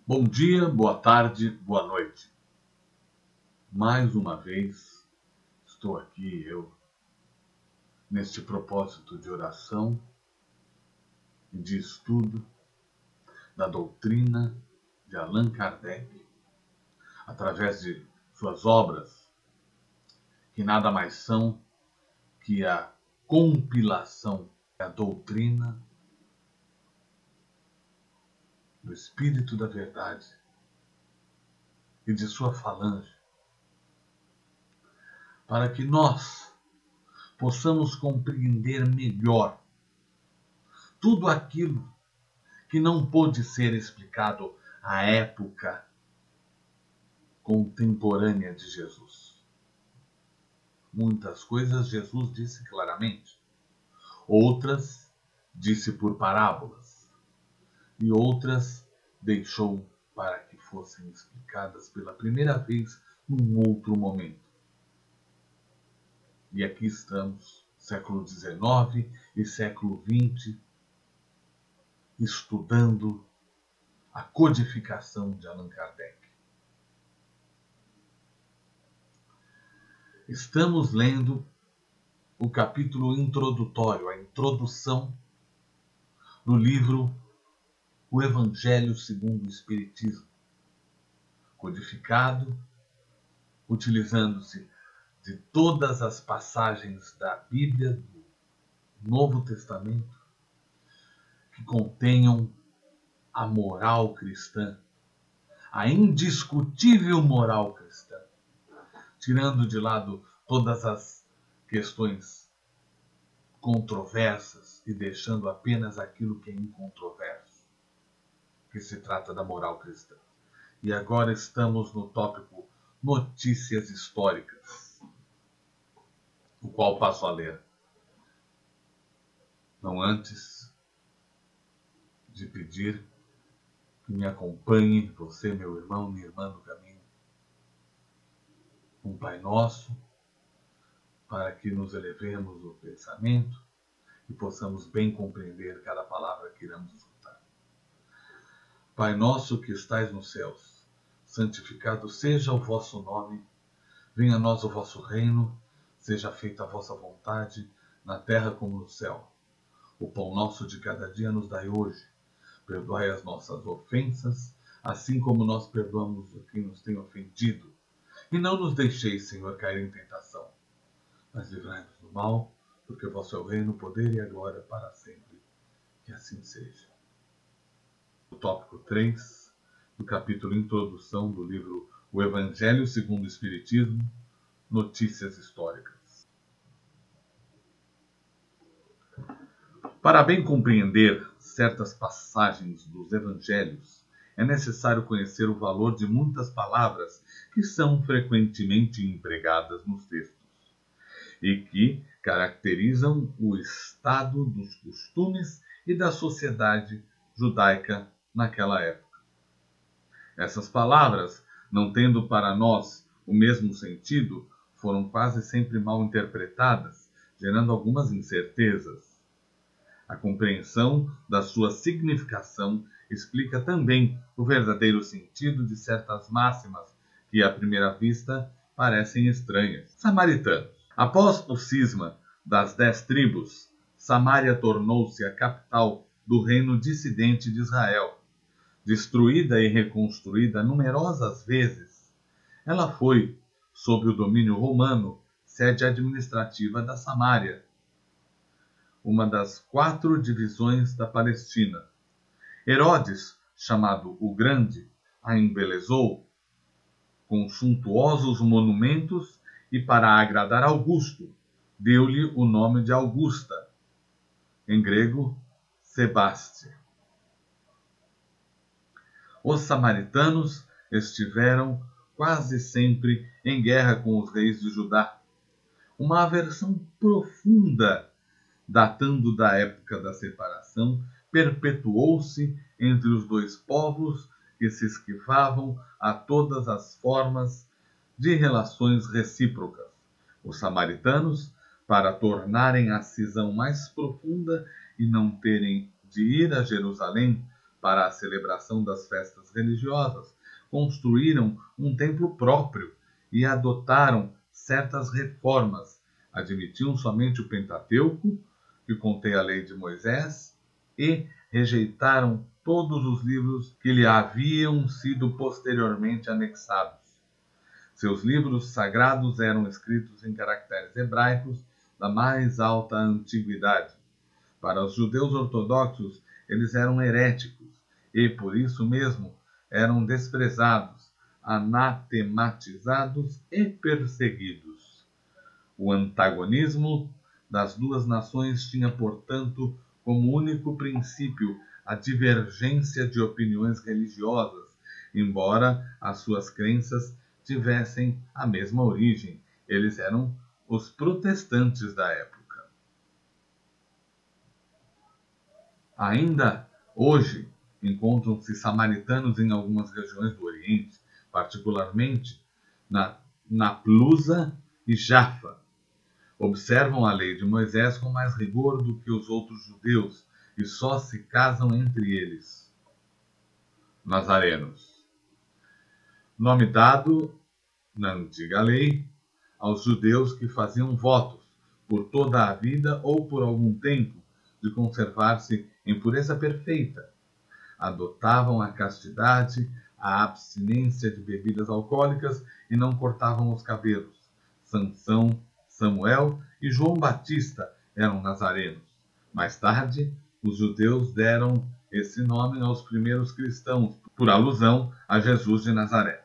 Bom dia, boa tarde, boa noite. Mais uma vez estou aqui, eu, neste propósito de oração e de estudo da doutrina de Allan Kardec, através de suas obras, que nada mais são que a compilação da doutrina do Espírito da Verdade e de sua falange, para que nós possamos compreender melhor tudo aquilo que não pôde ser explicado à época contemporânea de Jesus. Muitas coisas Jesus disse claramente, outras disse por parábolas e outras deixou para que fossem explicadas pela primeira vez num outro momento. E aqui estamos, século XIX e século XX, estudando a codificação de Allan Kardec. Estamos lendo o capítulo introdutório, a introdução do livro O Evangelho segundo o Espiritismo, codificado, utilizando-se de todas as passagens da Bíblia, do Novo Testamento, que contenham a moral cristã, a indiscutível moral cristã, tirando de lado todas as questões controversas e deixando apenas aquilo que é incontroverso, que se trata da moral cristã. E agora estamos no tópico Notícias Históricas, o qual passo a ler. Não antes de pedir que me acompanhe, você, meu irmão, minha irmã, no caminho, um Pai Nosso, para que nos elevemos o pensamento e possamos bem compreender cada palavra que iremos escutar. Pai nosso que estais nos céus, santificado seja o vosso nome, venha a nós o vosso reino, seja feita a vossa vontade, na terra como no céu. O pão nosso de cada dia nos dai hoje. Perdoai as nossas ofensas, assim como nós perdoamos a quem nos tem ofendido. E não nos deixeis, Senhor, cair em tentação, mas livrai-nos do mal, porque vosso é o reino, o poder e a glória para sempre. Que assim seja. O tópico 3 do capítulo Introdução do livro O Evangelho segundo o Espiritismo, Notícias Históricas. Para bem compreender certas passagens dos Evangelhos, é necessário conhecer o valor de muitas palavras que são frequentemente empregadas nos textos e que caracterizam o estado dos costumes e da sociedade judaica naquela época. Essas palavras, não tendo para nós o mesmo sentido, foram quase sempre mal interpretadas, gerando algumas incertezas. A compreensão da sua significação explica também o verdadeiro sentido de certas máximas que, à primeira vista, parecem estranhas. Samaritanos. Após o cisma das 10 tribos, Samaria tornou-se a capital do reino dissidente de Israel. Destruída e reconstruída numerosas vezes, ela foi, sob o domínio romano, sede administrativa da Samária, uma das 4 divisões da Palestina. Herodes, chamado o Grande, a embelezou com suntuosos monumentos e, para agradar Augusto, deu-lhe o nome de Augusta, em grego, Sebaste. Os samaritanos estiveram quase sempre em guerra com os reis de Judá. Uma aversão profunda, datando da época da separação, perpetuou-se entre os dois povos que se esquivavam a todas as formas de relações recíprocas. Os samaritanos, para tornarem a cisão mais profunda e não terem de ir a Jerusalém Para a celebração das festas religiosas, construíram um templo próprio e adotaram certas reformas. Admitiam somente o Pentateuco, que contém a lei de Moisés, e rejeitaram todos os livros que lhe haviam sido posteriormente anexados. Seus livros sagrados eram escritos em caracteres hebraicos da mais alta antiguidade. Para os judeus ortodoxos, eles eram heréticos e, por isso mesmo, eram desprezados, anatematizados e perseguidos. O antagonismo das duas nações tinha, portanto, como único princípio a divergência de opiniões religiosas, embora as suas crenças tivessem a mesma origem. Eles eram os protestantes da época. Ainda hoje, encontram-se samaritanos em algumas regiões do Oriente, particularmente na Naplusa e Jaffa. Observam a lei de Moisés com mais rigor do que os outros judeus e só se casam entre eles. Nazarenos. Nome dado, na antiga lei, aos judeus que faziam votos, por toda a vida ou por algum tempo, de conservar-se em pureza perfeita. Adotavam a castidade, a abstinência de bebidas alcoólicas e não cortavam os cabelos. Sansão, Samuel e João Batista eram nazarenos. Mais tarde, os judeus deram esse nome aos primeiros cristãos, por alusão a Jesus de Nazaré.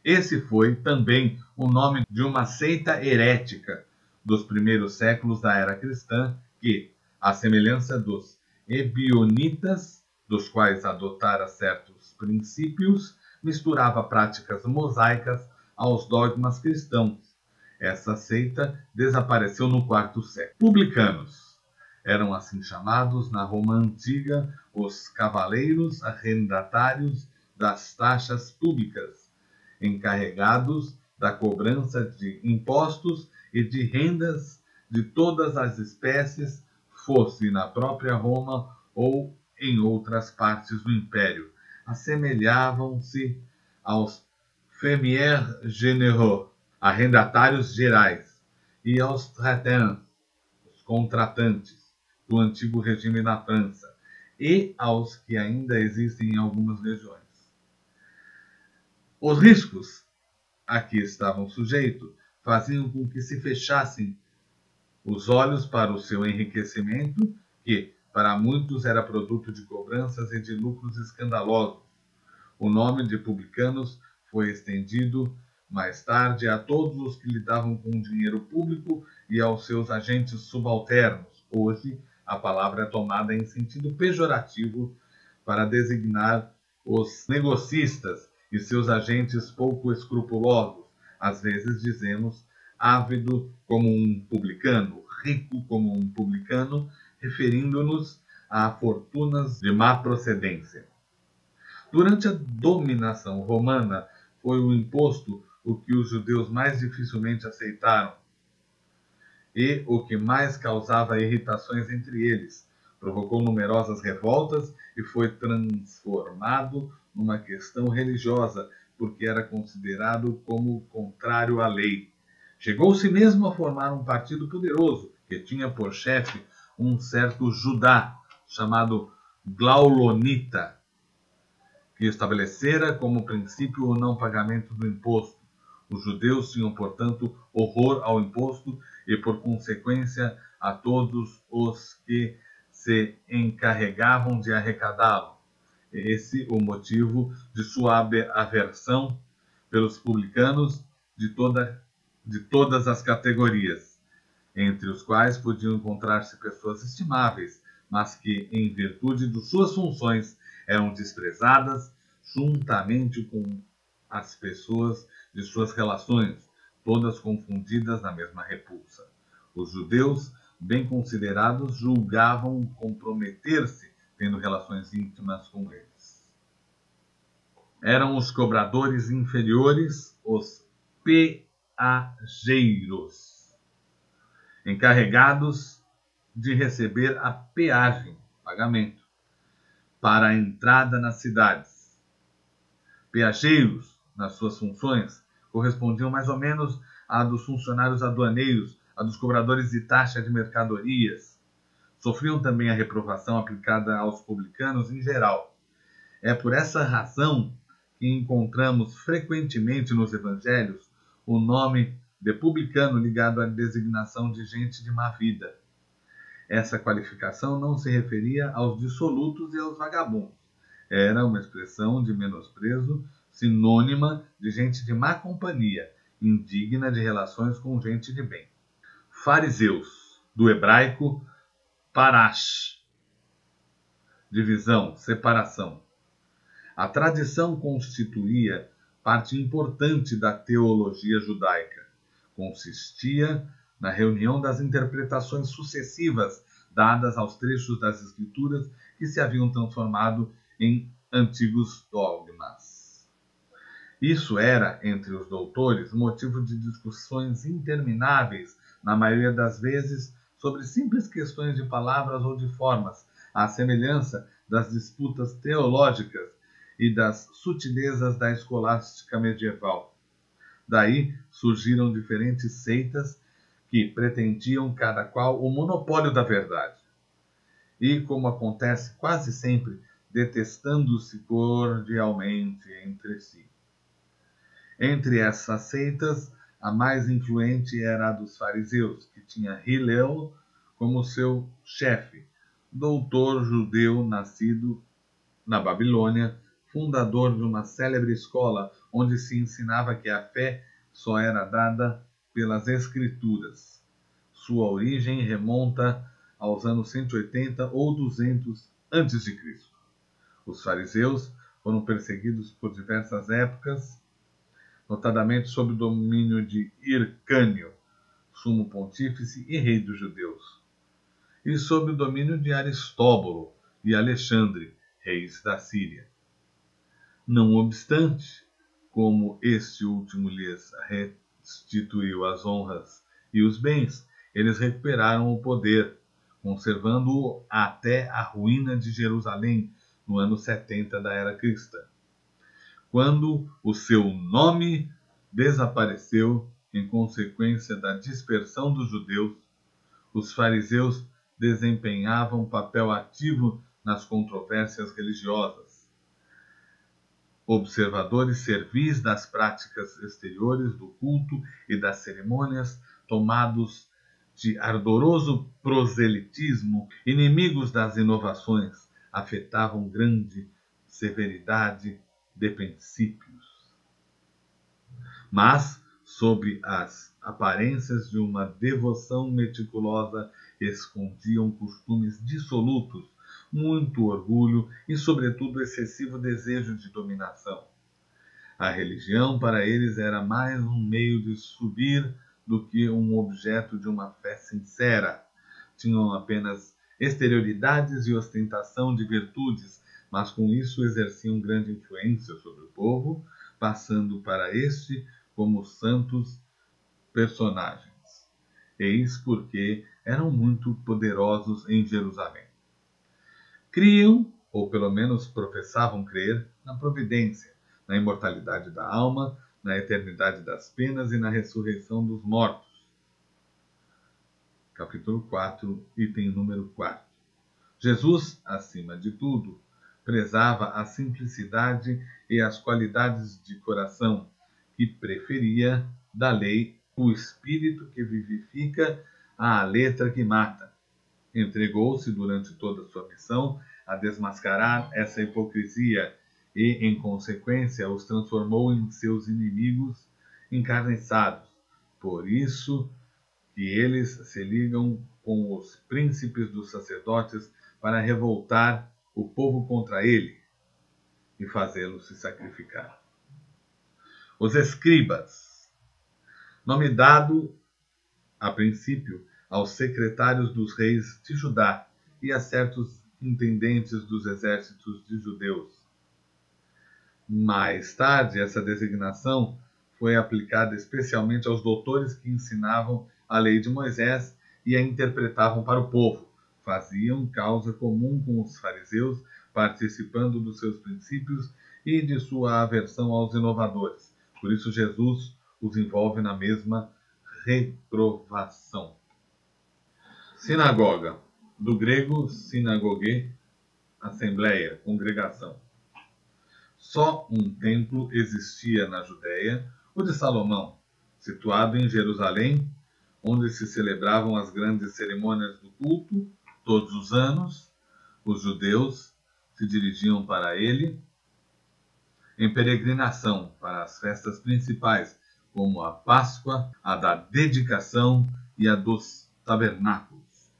Esse foi também o nome de uma seita herética dos primeiros séculos da era cristã que, à semelhança dos ebionitas, dos quais adotara certos princípios, misturava práticas mosaicas aos dogmas cristãos. Essa seita desapareceu no quarto século. Publicanos eram assim chamados na Roma antiga os cavaleiros arrendatários das taxas públicas, encarregados da cobrança de impostos e de rendas de todas as espécies, fosse na própria Roma ou em outras partes do Império. Assemelhavam-se aos fermiers généraux, arrendatários gerais, e aos traitants, os contratantes, do antigo regime na França, e aos que ainda existem em algumas regiões. Os riscos a que estavam sujeitos faziam com que se fechassem os olhos para o seu enriquecimento, que, para muitos, era produto de cobranças e de lucros escandalosos. O nome de publicanos foi estendido mais tarde a todos os que lidavam com o dinheiro público e aos seus agentes subalternos. Hoje, a palavra é tomada em sentido pejorativo para designar os negocistas e seus agentes pouco escrupulosos. Às vezes dizemos ávido como um publicano, rico como um publicano, referindo-nos a fortunas de má procedência. Durante a dominação romana, foi o imposto o que os judeus mais dificilmente aceitaram e o que mais causava irritações entre eles. Provocou numerosas revoltas e foi transformado numa questão religiosa, porque era considerado como contrário à lei. Chegou-se mesmo a formar um partido poderoso, que tinha por chefe um certo Judá, chamado Glaulonita, que estabelecera como princípio o não pagamento do imposto. Os judeus tinham, portanto, horror ao imposto e, por consequência, a todos os que se encarregavam de arrecadá-lo. Esse o motivo de sua aversão pelos publicanos de todas as categorias, entre os quais podiam encontrar-se pessoas estimáveis, mas que, em virtude de suas funções, eram desprezadas juntamente com as pessoas de suas relações, todas confundidas na mesma repulsa. Os judeus, bem considerados, julgavam comprometer-se tendo relações íntimas com eles. Eram os cobradores inferiores, os peageiros, encarregados de receber a peagem, pagamento, para a entrada nas cidades. Peageiros, nas suas funções, correspondiam mais ou menos à dos funcionários aduaneiros, a dos cobradores de taxa de mercadorias. Sofriam também a reprovação aplicada aos publicanos em geral. É por essa razão que encontramos frequentemente nos evangelhos o nome de publicano ligado à designação de gente de má vida. Essa qualificação não se referia aos dissolutos e aos vagabundos. Era uma expressão de menosprezo sinônima de gente de má companhia, indigna de relações com gente de bem. Fariseus, do hebraico parash, divisão, separação. A tradição constituía parte importante da teologia judaica. Consistia na reunião das interpretações sucessivas dadas aos trechos das Escrituras que se haviam transformado em antigos dogmas. Isso era, entre os doutores, motivo de discussões intermináveis, na maioria das vezes, sobre simples questões de palavras ou de formas, à semelhança das disputas teológicas e das sutilezas da escolástica medieval. Daí surgiram diferentes seitas que pretendiam cada qual o monopólio da verdade. E, como acontece quase sempre, detestando-se cordialmente entre si. Entre essas seitas, a mais influente era a dos fariseus, que tinha Hillel como seu chefe, doutor judeu nascido na Babilônia, fundador de uma célebre escola onde se ensinava que a fé só era dada pelas Escrituras. Sua origem remonta aos anos 180 ou 200 a.C. Os fariseus foram perseguidos por diversas épocas, notadamente sob o domínio de Hircânio, sumo pontífice e rei dos judeus, e sob o domínio de Aristóbulo e Alexandre, reis da Síria. Não obstante, como este último lhes restituiu as honras e os bens, eles recuperaram o poder, conservando-o até a ruína de Jerusalém no ano 70 da era cristã, quando o seu nome desapareceu em consequência da dispersão dos judeus. Os fariseus desempenhavam papel ativo nas controvérsias religiosas, observadores servis das práticas exteriores do culto e das cerimônias, tomados de ardoroso proselitismo, inimigos das inovações, afetavam grande severidade de princípios. Mas, sob as aparências de uma devoção meticulosa, escondiam costumes dissolutos, muito orgulho e, sobretudo, excessivo desejo de dominação. A religião para eles era mais um meio de subir do que um objeto de uma fé sincera. Tinham apenas exterioridades e ostentação de virtudes, mas com isso exerciam grande influência sobre o povo, passando para este como santos personagens. Eis porque eram muito poderosos em Jerusalém. Criam, ou pelo menos professavam crer, na providência, na imortalidade da alma, na eternidade das penas e na ressurreição dos mortos. Capítulo 4, item número 4. Jesus, acima de tudo, prezava a simplicidade e as qualidades de coração, que preferia da lei o espírito que vivifica à letra que mata. Entregou-se durante toda a sua missão a desmascarar essa hipocrisia e, em consequência, os transformou em seus inimigos encarniçados. Por isso que eles se ligam com os príncipes dos sacerdotes para revoltar o povo contra ele e fazê-lo se sacrificar. Os escribas, nome dado, a princípio, aos secretários dos reis de Judá e a certos intendentes dos exércitos de judeus. Mais tarde, essa designação foi aplicada especialmente aos doutores que ensinavam a lei de Moisés e a interpretavam para o povo. Faziam causa comum com os fariseus participando dos seus princípios e de sua aversão aos inovadores. Por isso, Jesus os envolve na mesma reprovação. Sinagoga, do grego sinagoge, assembleia, congregação. Só um templo existia na Judéia, o de Salomão, situado em Jerusalém, onde se celebravam as grandes cerimônias do culto. Todos os anos, os judeus se dirigiam para ele em peregrinação para as festas principais, como a Páscoa, a da Dedicação e a dos Tabernáculos.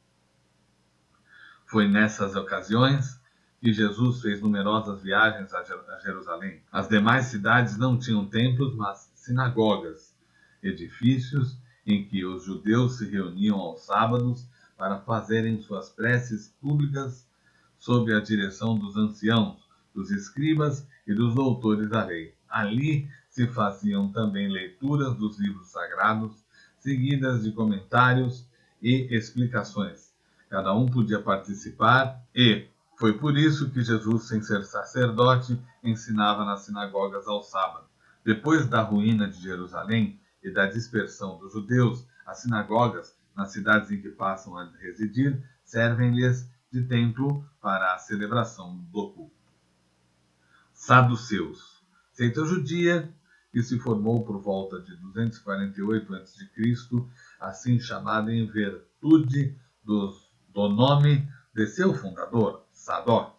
Foi nessas ocasiões que Jesus fez numerosas viagens a Jerusalém. As demais cidades não tinham templos, mas sinagogas, edifícios em que os judeus se reuniam aos sábados para fazerem suas preces públicas sob a direção dos anciãos, dos escribas e dos doutores da lei. Ali se faziam também leituras dos livros sagrados, seguidas de comentários e explicações. Cada um podia participar e foi por isso que Jesus, sem ser sacerdote, ensinava nas sinagogas ao sábado. Depois da ruína de Jerusalém e da dispersão dos judeus, as sinagogas, nas cidades em que passam a residir, servem-lhes de templo para a celebração do culto. Saduceus, seita judia que se formou por volta de 248 a.C., assim chamada em virtude do nome de seu fundador, Sadoc.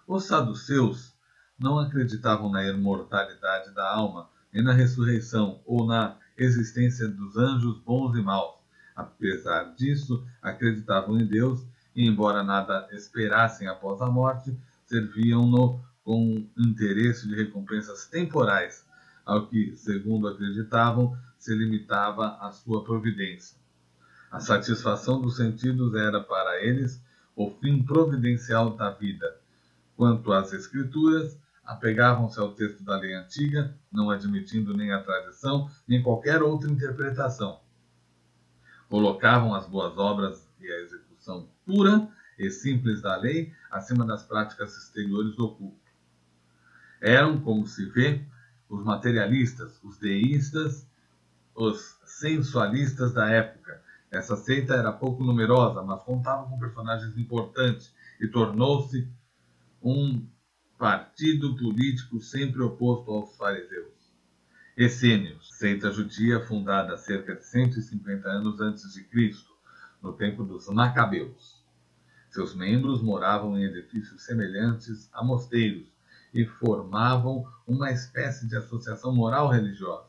Os saduceus não acreditavam na imortalidade da alma, nem na ressurreição ou na existência dos anjos bons e maus. Apesar disso, acreditavam em Deus e, embora nada esperassem após a morte, serviam-no com interesse de recompensas temporais, ao que, segundo acreditavam, se limitava a sua providência. A satisfação dos sentidos era para eles o fim providencial da vida. Quanto às Escrituras, apegavam-se ao texto da lei antiga, não admitindo nem a tradição, nem qualquer outra interpretação. Colocavam as boas obras e a execução pura e simples da lei acima das práticas exteriores do culto. Eram, como se vê, os materialistas, os deístas, os sensualistas da época. Essa seita era pouco numerosa, mas contava com personagens importantes e tornou-se um partido político sempre oposto aos fariseus. Essênios, seita judia fundada cerca de 150 anos antes de Cristo, no tempo dos Macabeus. Seus membros moravam em edifícios semelhantes a mosteiros e formavam uma espécie de associação moral religiosa.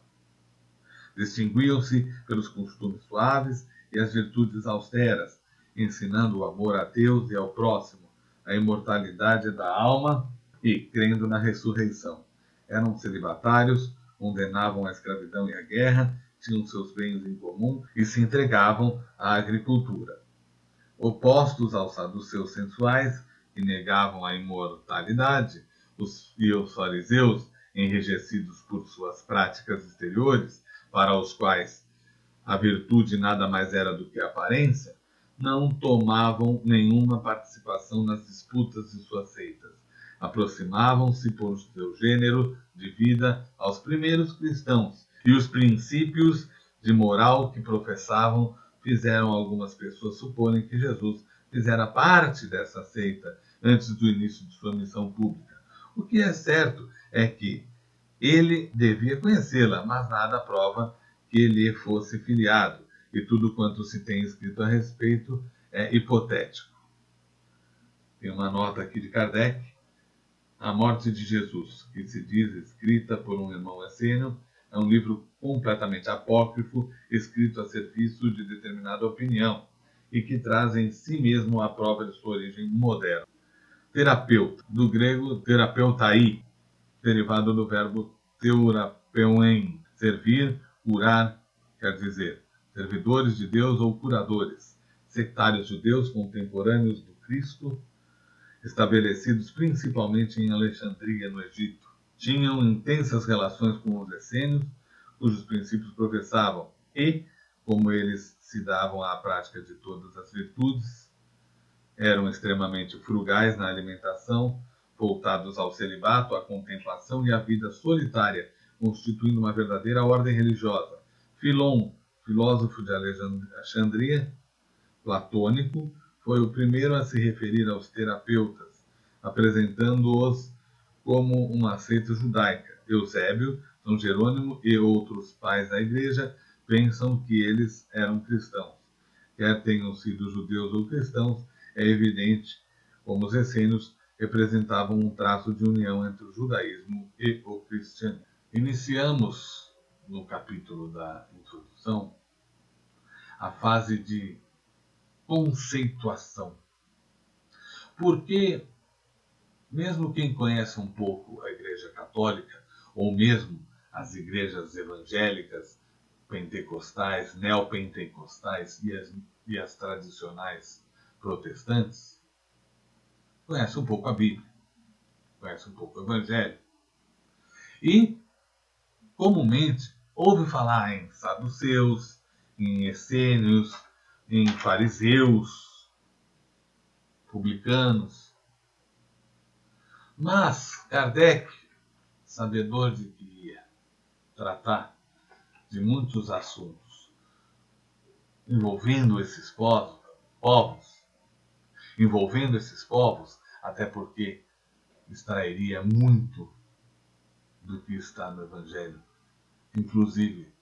Distinguiam-se pelos costumes suaves e as virtudes austeras, ensinando o amor a Deus e ao próximo, a imortalidade da alma e crendo na ressurreição. Eram celibatários, condenavam a escravidão e a guerra, tinham seus bens em comum e se entregavam à agricultura. Opostos aos saduceus sensuais, que negavam a imortalidade, os fariseus, enrijecidos por suas práticas exteriores, para os quais a virtude nada mais era do que aparência, não tomavam nenhuma participação nas disputas de suas seitas. Aproximavam-se por seu gênero de vida aos primeiros cristãos, e os princípios de moral que professavam fizeram algumas pessoas suporem que Jesus fizera parte dessa seita antes do início de sua missão pública. O que é certo é que ele devia conhecê-la, mas nada prova que ele fosse filiado, e tudo quanto se tem escrito a respeito é hipotético. Tem uma nota aqui de Kardec. A Morte de Jesus, que se diz escrita por um irmão essênio, é um livro completamente apócrifo, escrito a serviço de determinada opinião, e que traz em si mesmo a prova de sua origem moderna. Terapeuta, do grego terapeutai, derivado do verbo teurapeuem, servir, curar, quer dizer, servidores de Deus ou curadores, sectários judeus contemporâneos do Cristo, estabelecidos principalmente em Alexandria, no Egito. Tinham intensas relações com os essênios, cujos princípios professavam, e, como eles se davam à prática de todas as virtudes, Eram extremamente frugais na alimentação, voltados ao celibato, à contemplação e à vida solitária, constituindo uma verdadeira ordem religiosa. Filon, filósofo de Alexandria, platônico, foi o primeiro a se referir aos terapeutas, apresentando-os como uma seita judaica. Eusébio, São Jerônimo e outros pais da Igreja pensam que eles eram cristãos. Quer tenham sido judeus ou cristãos, é evidente como os essênios representavam um traço de união entre o judaísmo e o cristianismo. Iniciamos, no capítulo da introdução, a fase de conceituação. Porque, mesmo quem conhece um pouco a Igreja Católica, ou mesmo as igrejas evangélicas, pentecostais, neopentecostais e as tradicionais protestantes, conhece um pouco a Bíblia, conhece um pouco o Evangelho. E, comumente, ouve falar em saduceus, em essênios, em fariseus, publicanos. Mas Kardec, sabedor de que ia tratar de muitos assuntos envolvendo esses povos, até porque extrairia muito do que está no Evangelho, inclusive,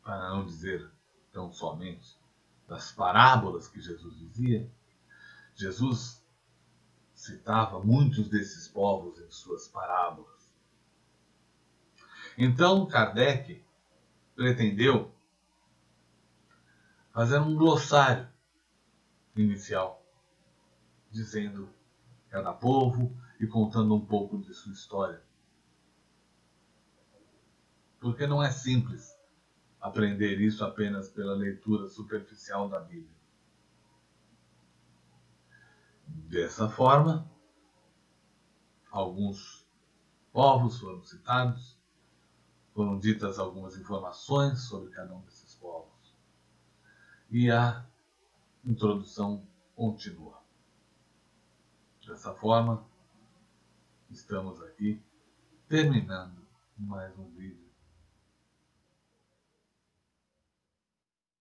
para não dizer tão somente, das parábolas que Jesus dizia. Jesus citava muitos desses povos em suas parábolas. Então, Kardec pretendeu fazer um glossário inicial, dizendo cada povo e contando um pouco de sua história. Porque não é simples aprender isso apenas pela leitura superficial da Bíblia. Dessa forma, alguns povos foram citados, foram ditas algumas informações sobre cada um desses povos. E a introdução continua. Dessa forma, estamos aqui terminando mais um vídeo